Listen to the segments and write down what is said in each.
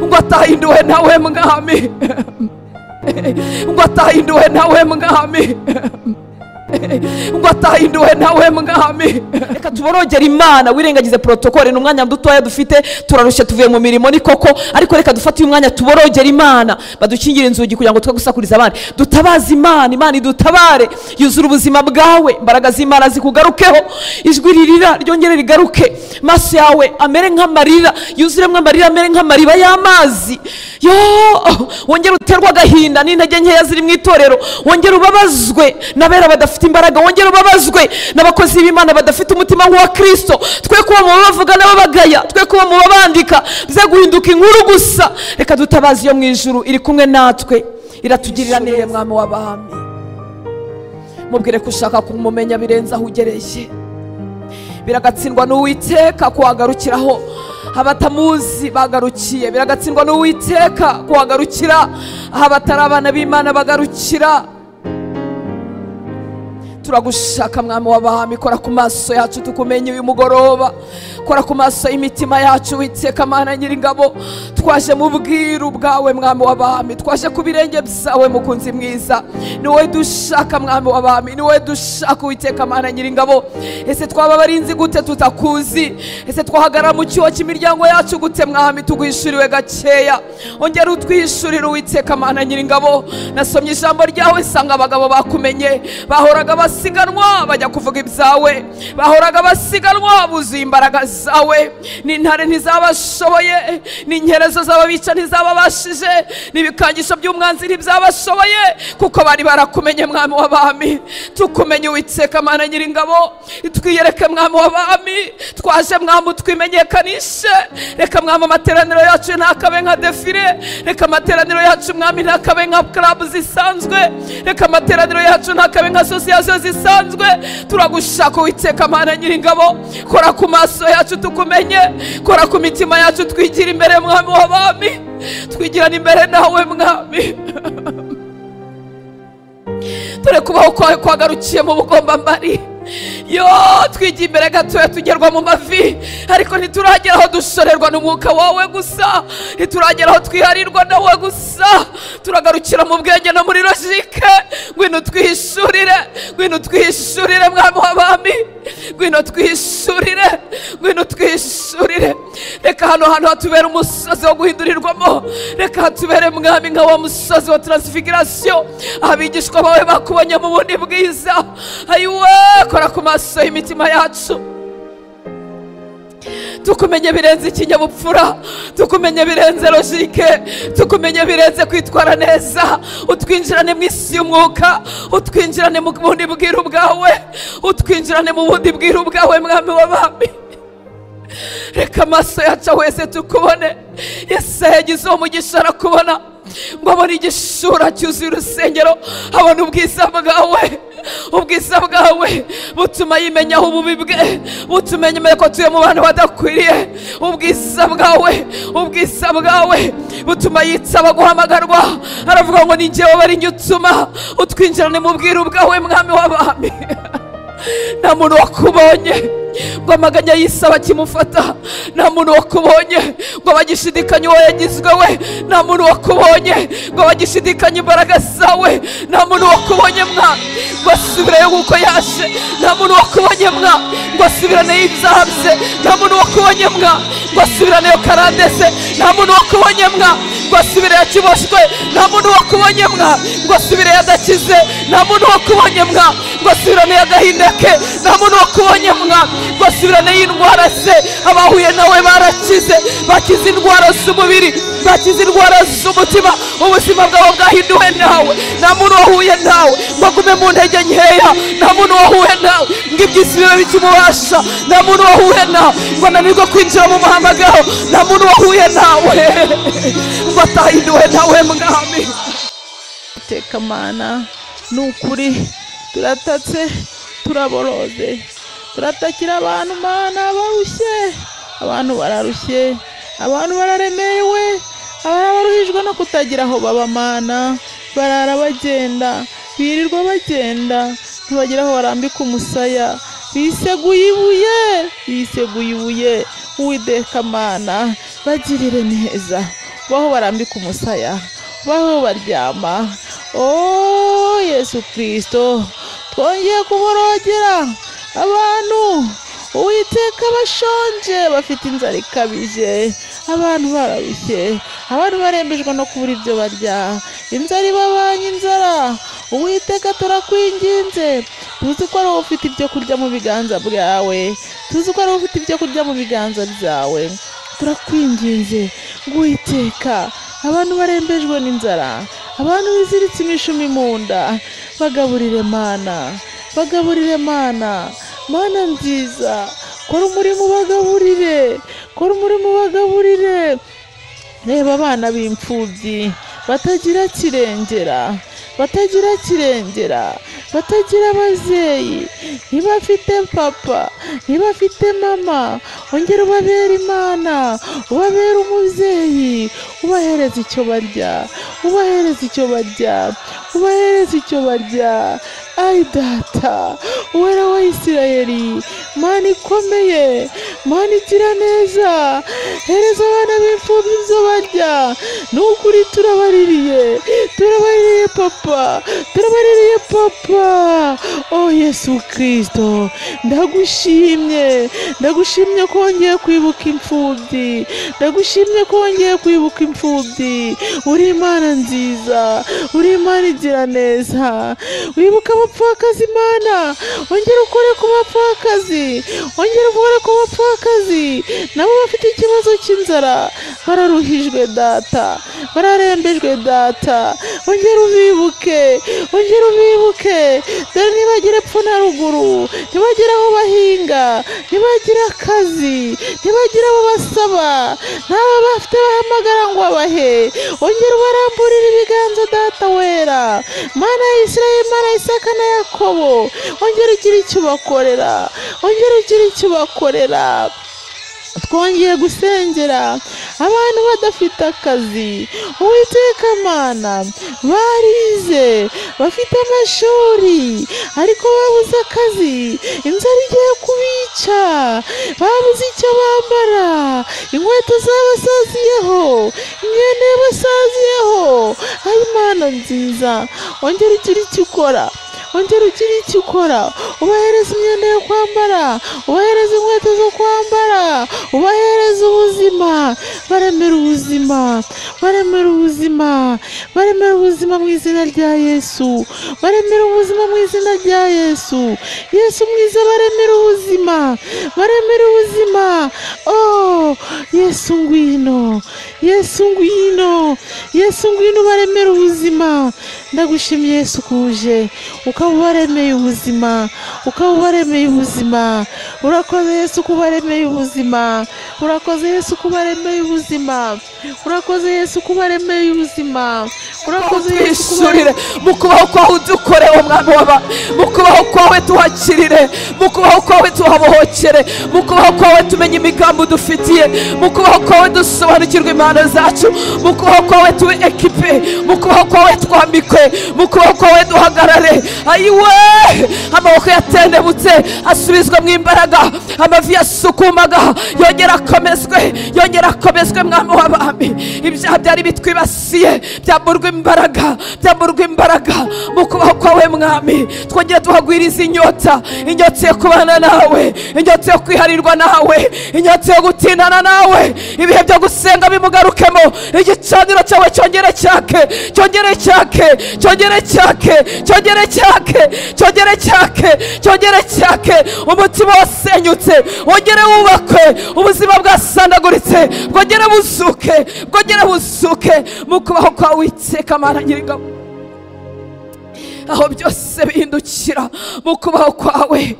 ngo atahinduwe nawe mwami, ngo atahinduwe nawe mwami, ngo atahinduwe nawe mwami. Reka tuborogere Imana, wirengagize protokole. N'umwanya dutoya dufite, turarushye tuvuye mu mirimo ni koko, ariko reka dufate uyu mwanya tuborogere Imana, badukingire inzugi kugira ngo twe gusakuriza abandi. Dutabaze Imana, Imana idutabare, yuzura ubuzima bwawe, imbaraga z'Imana zikugarukeho, ijwi ririra ryongere rigaruke, maso yawe amere nk'amarira, yuzuremwe amarira amere nk'amariba y'amazi. Yo, wongere uterwa agahinda n'intege nkeya ziri mu itorero, wongere ubabazwe n'abera badafite imbaraga, wongere ubabazwe n'abakozi b'Imana badafite umutima nk'uwa Kristo. Twe kuba mu bavuga n'ababagaya, twe kuba mu babandika, bize guhinduka inkuru gusa. Reka dutabaze iyo mu ijuru iri kumwe natwe, iratugirira neza. Mwami w'abami, mubwire ko ushaka kumumenya birenze aho ugereye. Biragatsindwa n'Uwiteka kuhagarukiraho abatamuzi bagarukiye, biragatsindwa n'Uwiteka kuhagarukira aho abatari abana b'Imana bagarukira. Turagushaka Mwami w'abami, kora ku maso yacu tukumenye uyu mugoroba, kora ku maso y'imitima yacu Uwiteka Mana Nyiringabo. Twaje mu bwiru bwawe Mwami w'abami, twaje ku birenge byawe mukunzi mwiza. Ni wowe dushaka Mwami w'abami, ni wowe dushaka Uwiteka Mana Nyiringabo. Ese twaba barinzi gute tutakuzi? Ese twahagara mu cyuho cy'imiryango yacu gute Mwami tugwishuriwe gakeya? Ongera utwishurire Uwiteka Mana Nyiringabo. Nasomye ijambo ryawe nsanga abagabo bakumenye bahoraga basiganwa bajya kuvuga ibyawe, bahoraga basiganwa buzuye imbaraga zawe. N'intare ntizabashoboye, n'inkerezo z'ababica ntizababashije, n'ibikangisho by'umwanzi ntibzabashoboye, kuko bari barakumenye Mwami w'abami. Tukumenye Uwiteka Mana Nyiringabo, twiyereke Mwami w'abami. Twaje Mwami utwimenyekanishe. Reka Mwami amateraniro yacu ntakabe nka defile, reka amateraniro yacu Mwami ntakabe nka club zisanzwe, reka amateraniro yacu ntakabe nka association zisanzwe. Turagushaka Uwiteka Mana Nyiringabo, kora ku maso yacu tukumenye, kora ku mitima yacu twigira imbere Mwami w'abami, twigirana imbere nawe Mwami. Tore kubaho kwawe kwagarukiye mu bugombambari. Yo, twigiye imbere gatoya tugerwa mu mavi, ariko ntituragera aho dushorerwa n'umwuka wawe gusa, ntituragera aho twiharirwa nawe gusa. Turagarukira mu bwenge no muri logike. Ngwino twihishurire, ngwino twihishurire Mwami w'abami, ngwino twihishurire, ngwino twihishurire. Reka hano hantu hatubere umusozi wo guhindurirwamo, reka hatubere Mwami nka wa musozi wa transfiguration, abigishwa bawe bakubonye mu bundi bwiza. Ayiwe, kora ku maso y'imitima yacu, tukumenye birenze ikinyabupfura, tukumenye birenze logike, tukumenye birenze kwitwara neza. Utwinjirane mu isi y'umwuka, utwinjirane mu bundi bwiru bwawe, utwinjirane mu bundi bwiru bwawe Mwami w'abami. Reka amaso yacu wese tukubone. Yesaya yagize umugisha arakubona, ngo abone igishura cyuzuye urusengero, abone ubwiza bwawe. Ubwiza bwawe butuma yimenya ububi bwe, butuma yemera ko tuye mu bantu badakwiriye. Ubwiza bwawe, ubwiza bwawe butuma yitsaba guhamagarwa, aravuga ngo ni njyewe bari nyutuma. Utwinjirane mu bwiru bwawe Mwami w'abami. Nta muntu wakubonye ngo amaganya yisaba kimufata, nta muntu wakubonye ngo bagishidikanye uwo yagizwe we, nta muntu wakubonye ngo bagishidikanye imbaraga zawe, nta muntu wakubonye Mwami ngo asubireyo nk'uko yaje, nta muntu wakubonye Mwami ngo asubiraneyo ibyaha bye, nta muntu wakubonye Mwami ngo asubiraneyo karandese, nta muntu wakubonye Mwami ngo asubireyo akiboshwe, nta muntu wakubonye Mwami ngo asubireyo adakize, nta muntu wakubonye Mwami ngo asubiraneyo agahinda ke, nta muntu wakubonye Mwami ngo asubiraneyo indwara ze. Abahuye nawe barakize, bakize indwara z'umubiri, bakize indwara z'umutima. Ubuzima bwawe bwahinduwe nawe, nta muntu wahuye nawe ngo agume mu ntege nkeya, nta muntu wahuye nawe ngo iby'isi bibe bikimubasha, nta muntu wahuye nawe ngo ananirwe kwinjira mu muhamagaro, nta muntu wahuye nawe ngo atahinduwe nawe Mwami. Teka Mana, nukuri turatatse, turaboroze, turatakira abantu Mana barushye, abantu bararushye, abantu bararemewe, abaruhijwe no kutagira aho baba Mana, barara bagenda, birirwa bagenda, ntibagira aho barambika umusaya, biseguye ibuye, biseguye ibuye. Uwiteka Mana, bagirire neza, baho barambika umusaya, baho baryama. Oh Yesu Kristo, twongeye kuborogera abantu Uwiteka bashonje bafite inzara ikabije, abantu bararushye, abantu barembejwe no kubura ibyo barya, inzara ibabanye inzara. Uwiteka turakwinginze, tuzi ko ari wowe ufite ibyo kurya mu biganza byawe, tuzi ko ari wowe ufite ibyo kurya mu biganza byawe. Turakwinginze ngo Uwiteka abantu barembejwe n'inzara, abantu biziritse imishumi mu nda, bagaburire Mana, bagaburire Mana, Mana nziza, kora umurimo bagaburire, kora umurimo bagaburire. Reba abana b'imfubyi batagira kirengera, batagira kirengera, batagira ababyeyi, ntibafite papa, ntibafite mama. Ongera ubabere Imana, ubabere umubyeyi, ubahereza icyo barya, ubahereza icyo barya, ubahereza icyo barya. Ai Data, Uwera wa Isirayeli, Mana ikomeye, Mana igira neza, hereza abana b'imfubyi ibyo barya. Nukuri turabaririye, turabaririye papa, turabaririye papa. Oh Yesu Kristo, ndagushimye, ndagushimye ko wongeye kwibuka imfubyi, ndagushimye ko wongeye kwibuka imfubyi. Uri Imana nziza, uri Imana igira neza. Wibuka abapfakazi Mana, ongera ukore ku bapfakazi, ongera ukore ku bapfakazi, nabo bafite ikibazo cy'inzara, bararuhijwe Data, bararembejwe Data. Ongera ubibuke, ongera ubibuke. Dore ntibagire epfo na ruguru, ntibagire aho bahinga, ntibagire akazi, ntibagire abo basaba, nabo bafite bahamagara ngo babahe. Ongera ubaramburire ibiganza Data wera, Mana ya Isirayeli, Mana ya Isaka na Yakobo. Ongera ugire icyo ubakorera, ongera ugire icyo ubakorera. Twongeye gusengera abantu badafite akazi. Uwiteka Mana, barize, bafite amashuri ariko babuze akazi, inzara igiye kubica, babuze icyo bambara, inkweto zabasaziyeho, imyenda yabasaziyeho. Ai Mana nziza, ongera ugire icyo ukora, ongera ugire icyo ukora. Ubahereza imyenda yo kwambara, ubahereza inkweto zo kwambara, ubahereza ubuzima, baremera ubuzima, baremera ubuzima, baremera ubuzima mu izina rya Yesu, baremera ubuzima mu izina rya Yesu. Yesu mwiza, baremera ubuzima, baremera ubuzima. Oh Yesu ngwino, Yesu ngwino, Yesu ngwino, baremera ubuzima. Ndagushimye Yesu kuje ukaba ubaremeye ubuzima, ukaba ubaremeye ubuzima. Urakoze Yesu kubaremeye ubuzima, urakoze Yesu kubaremeye ubuzima, urakoze Yesu kubaremeye ubuzima, urakoze Yesu kubaremeye mu kubaho kwawe udukoreho Mwami w'abantu, mu kubaho kwawe tuhakirire, mu kubaho kwawe tuhabohokere, mu kubaho kwawe tumenye imigambi udufitiye, mu kubaho kwawe dusobanukirwe impano zacu, mu kubaho kwawe tube ekipe, mu kubaho kwawe twambikwe, mu kubaho kwawe duhagarare. Ayiwe, amaboko yatendebutse asubizwe mu imbaraga, amavi yasukumaga yongera akomezwe, yongera akomezwe Mwami w'abami. Ibyaha byari bitwibasiye byamburwa imbaraga, byamburwa imbaraga mu kubaho kwawe Mwami. Twongera tuhagwiriza inyota, inyota yo kubana nawe, inyota yo kwiharirwa nawe, inyota yo gutindana nawe. Ibihe byo gusenga bimugarukemo, igicaniro cyawe cyongere cyake, cyongere cyake, cyongere cyake, cyongere cyake, cyongere cyake, cyongere cyake. Umutima wasenyutse wongere wubakwe, ubuzima bwasandaguritse bwongere buzuke, bwongere buzuke mu kubaho kwawe Uwiteka Mana Nyiringabo. Aho byose bihindukira mu kubaho kwawe,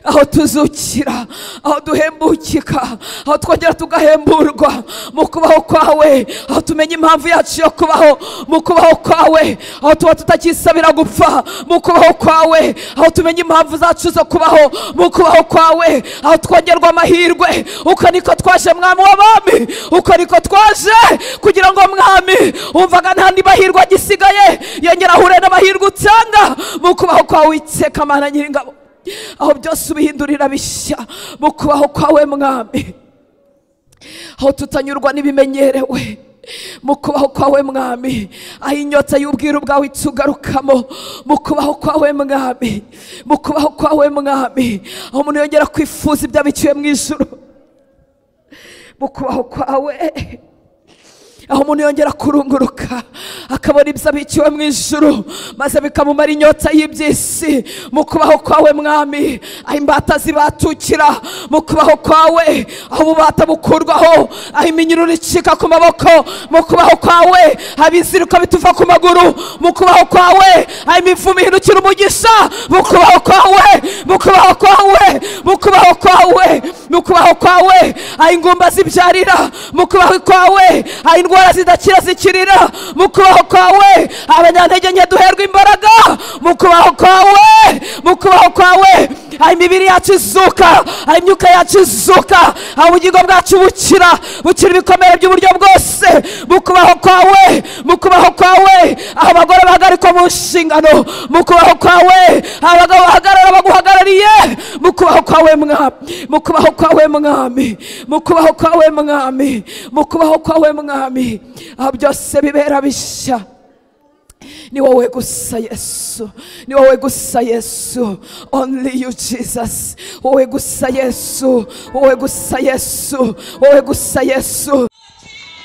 aho tuzukira, aho duhembukika, aho twongera tugahemburwa mu kubaho kwawe, aho tumenya impamvu yacu yo kubaho mu kubaho kwawe, aho tuba tutakisabira gupfa mu kubaho kwawe, aho tumenya impamvu zacu zo kubaho mu kubaho kwawe, aho twongerwa amahirwe. Uko niko twaje Mwami w'abami, uko niko twaje kugira ngo Mwami umvaga nta mahirwe agisigaye, yongera ahure n'amahirwe utanga mu kubaho kwawe Uwiteka Mana Nyiringabo. Aho byose ubihindurira bishya mu kubaho kwawe Mwami. aho tutanyurwa n'ibimenyerewe mu kubaho kwawe mwami, aho inyota y'ubwiru bwawe itugarukamo mu kubaho kwawe mwami, mu kubaho kwawe mwami, aho umuntu yongera kwifuza iby'abiciwe mu ijuru mu kubaho kwawe, aho umuntu yongera kurunguruka akabona ibyo abiciwe mu ijuru maze bikamumara inyota y'iby'isi mu kubaho kwawe mwami, aho imbata zibatukira mu kubaho kwawe, aho ububata bukurwaho, aho iminyururu icika ku maboko mu kubaho kwawe, aho ibiziruka bituva ku maguru mu kubaho kwawe, aho imivumo ihindukira umugisha mu kubaho kwawe, mu kubaho kwawe, mu kubaho kwawe, mu kubaho kwawe, aho ingumba zibyarira mu kubaho kwawe, aho indwara zidakira zikirira mu kubaho kwawe, abanyantege nke duherwa imbaraga mu kubaho kwawe, mu kubaho kwawe, aho imibiri yacu izuka, aho imyuka yacu izuka, aho ubugingo bwacu bukira ibikomere by'uburyo bwose mu kubaho kwawe, mu kubaho kwawe, aho abagore bahagarikwa mu nshingano mu kubaho kwawe, aho abagabo bahagarara baguhagarariye mu kubaho kwawe mwami, mu kubaho kwawe mwami, mu kubaho kwawe mwami, mu kubaho kwawe mwami, aho byose bibera bishya. Ni wowe gusa Yesu, ni wowe gusa Yesu, only you Jesus, wowe gusa Yesu, wowe gusa Yesu, wowe gusa Yesu.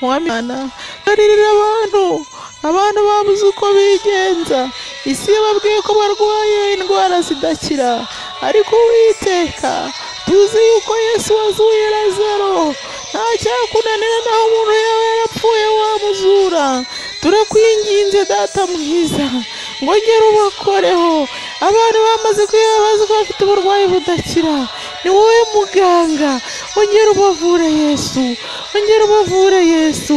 Mwamana aririra abantu babuze uko bigenza, isi yababwiye ko barwaye indwara zidakira, ariko Uwiteka tuzi yuko Yesu wazuye Lazaro, nta cyakunanira naho umuntu yaba yarapfuye wamuzura. Turakwinginze data mwiza ngo ngere ubakoreho, abantu bamaze kwibaza ko bafite uburwayi budakira, ni wowe muganga, ongera ubavure Yesu, ongera ubavure Yesu,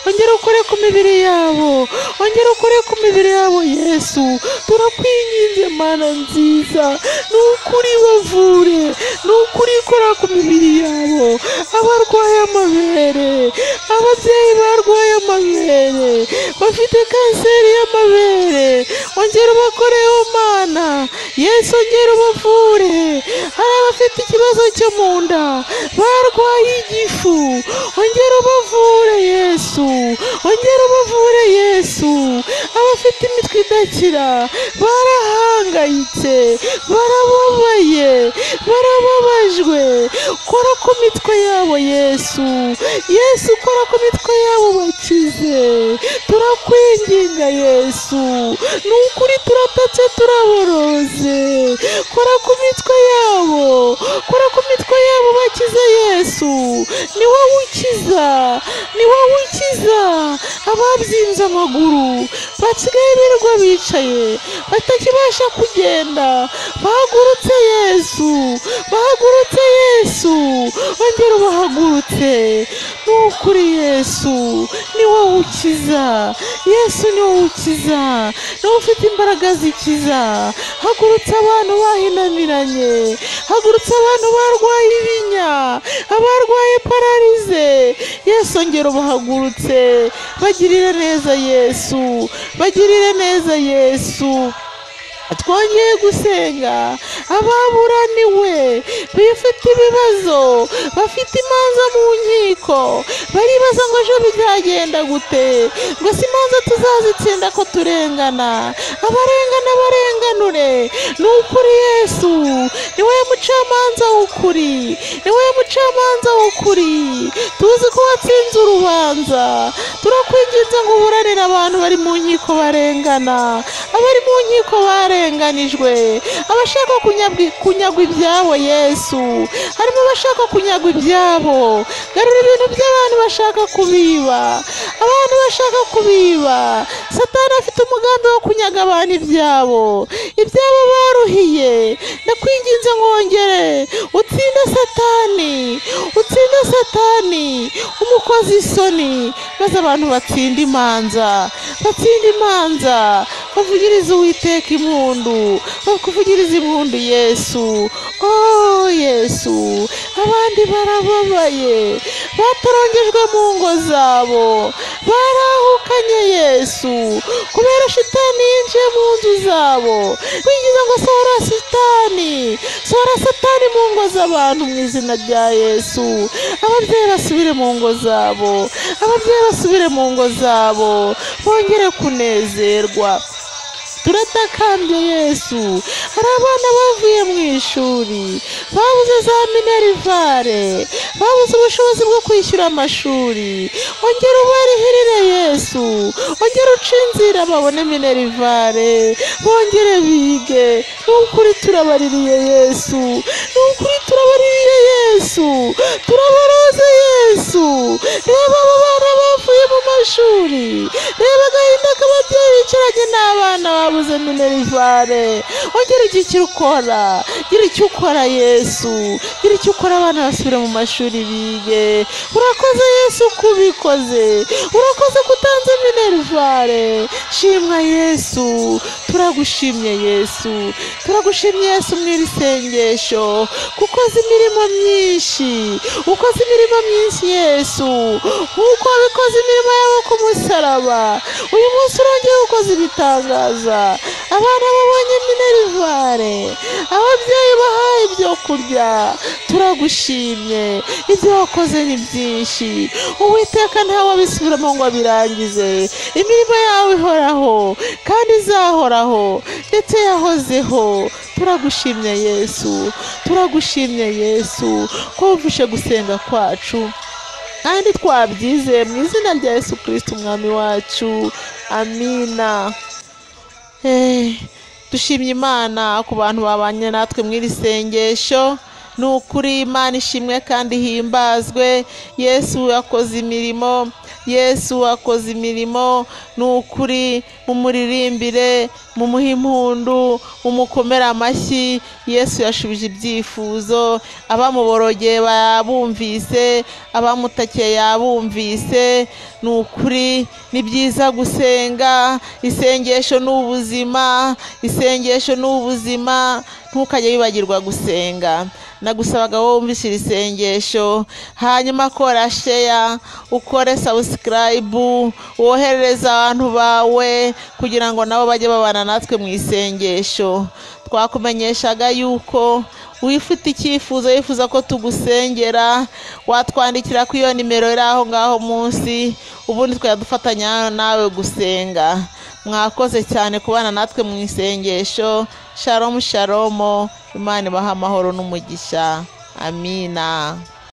ongera ukore ku mibiri yabo, ongera ukore ku mibiri yabo Yesu, turakwinginze Mana nziza, nukuri bavure, nukuri kora ku mibiri yabo, abarwaye amabere, ababyeyi barwaye amabere, bafite kanseri y'amabere, ongera ubakoreho Mana Yesu, ongera ubavure. Hari abafite ikibazo cyo mu nda, barwaye igifu, ongera ubavure Yesu, ongera ubavure Yesu. Abafite imitwe idakira, barahangayitse, barababaye, barababajwe, kora ku mitwe yabo Yesu, Yesu kora ku mitwe yabo bakize, turakwinginga Yesu, nukuri turatatse turaboroze, kora ku mitwe yabo, kora ku mitwe yabo bakize Yesu, ni wowe ukiza, ni wowe ukiza. Ababyimbye amaguru basigaye birirwa bicaye batakibasha kugenda, bahagurutse Yesu, bahagurutse Yesu, ongera ubahagurutse, nukuri Yesu ni wowe ukiza, Yesu ni wowe ukiza, ni wowe ufite imbaraga zikiza. Hagurutse abantu bahinamiranye, hagurutse abantu barwaye ibinya, abarwaye pararize, Yesu ongera ubahagurutse, bagirire neza Yesu, bagirire neza Yesu. Twongeye gusenga ababuraniwe bifite ibibazo, bafite imanza mu nkiko, baribaza ngo ejo bizagenda gute, ngo si imanza tuzazitsinda ko turengana, abarengana barenganure. Ni ukuri Yesu, ni wowe mucamanza w'ukuri, ni wowe mucamanza w'ukuri, tuzi ko watsinze urubanza. Turakwinginze ngo uburanire abantu bari mu nkiko barengana, abari mu nkiko barenganijwe, abashaka kunyagwa ibyabo Yesu, harimo abashaka kunyagwa ibyabo. Garura ibintu by'abantu bashaka kubiba, abantu bashaka kubiba. Satani afite umugambi wo kunyaga abantu ibyabo baruhiye. Ndakwinginze ngo wongere utsinde Satani, utsinde Satani umukozi isoni, maze abantu batsinda imanza, batsinda imanza, bavugiriza Uwiteka impundu, bakuvugiriza impundu Yesu. Oh Yesu, abandi barababaye, batorongejwe mu ngo zabo, barahukanye Yesu kubera shitani yinjiye mu nzu zabo. Wigize ngo sohora satani mu ngo z'abantu mu izina rya Yesu. Ababyeyi basubire mu ngo zabo, bongere kunezerwa. Turatakambye Yesu, hari abana bavuye mu ishuri babuze za minerivare, babuze ubushobozi bwo kwishyura amashuri. Ongera ubarihirire Yesu, ongera uce inzira babone minerivare, bongere bige. Nukuri turabaririye Yesu, turaboroze Yesu. Reba abo bana bavuye mu mashuri, reba agahinda k'ababyeyi bicaranye n'abana babuze minerivare. Ongera icyo ukora, gira icyo ukora Yesu, gira icyo ukora, abana basubire mu mashuri bige. Urakoze Yesu kubikoze, urakoze kutanze minerivare. Shimwa Yesu, turagushimye Yesu mu iri sengesho, kuko ukoze imirimo myinshi, Yesu, nkuko wabikoze imirimo yawe ku musaraba. Uyu munsi urongeye ukoze ibitangaza, abana babonye minerivare, ababyeyi bahaye ibyo kurya. Turagushimye, ibyo wakoze ni byinshi. Uwiteka ntawe abisubiramo ngo abirangize. Imirimo yawe ihoraho kandi izahoraho ndetse yahozeho. Turagushimye Yesu, ko wumvishe gusenga kwacu kandi twabyizeye mu izina rya Yesu Kristo umwami wacu, amina. Dushimye Imana ku bantu babanye natwe mu iri sengesho. Ni ukuri Imana ishimwe kandi himbazwe. Yesu yakoze imirimo, ni ukuri. Mumuririmbire, mumuhe impundu, mumukomere amashyi. Yesu yashubije ibyifuzo, abamuborogeye babumvise, abamutakiye yabumvise. Ni ukuri, ni byiza gusenga. Isengesho ni ubuzima, ntukajye wibagirwa gusenga. Nagusabaga wowe wumvise iri sengesho, hanyuma kora share, ukore subscribe, woherereza abantu bawe kugira ngo nabo bajye babana natwe mu isengesho. Twakumenyeshaga yuko wifite icyifuzo, wifuza ko tugusengera, watwandikira ku iyo nimero iri aho ngaho munsi, ubundi twadufatanya nawe gusenga. Mwakoze cyane kubana natwe mu isengesho. Shalom, Imana ibaha amahoro n'umugisha. Amina.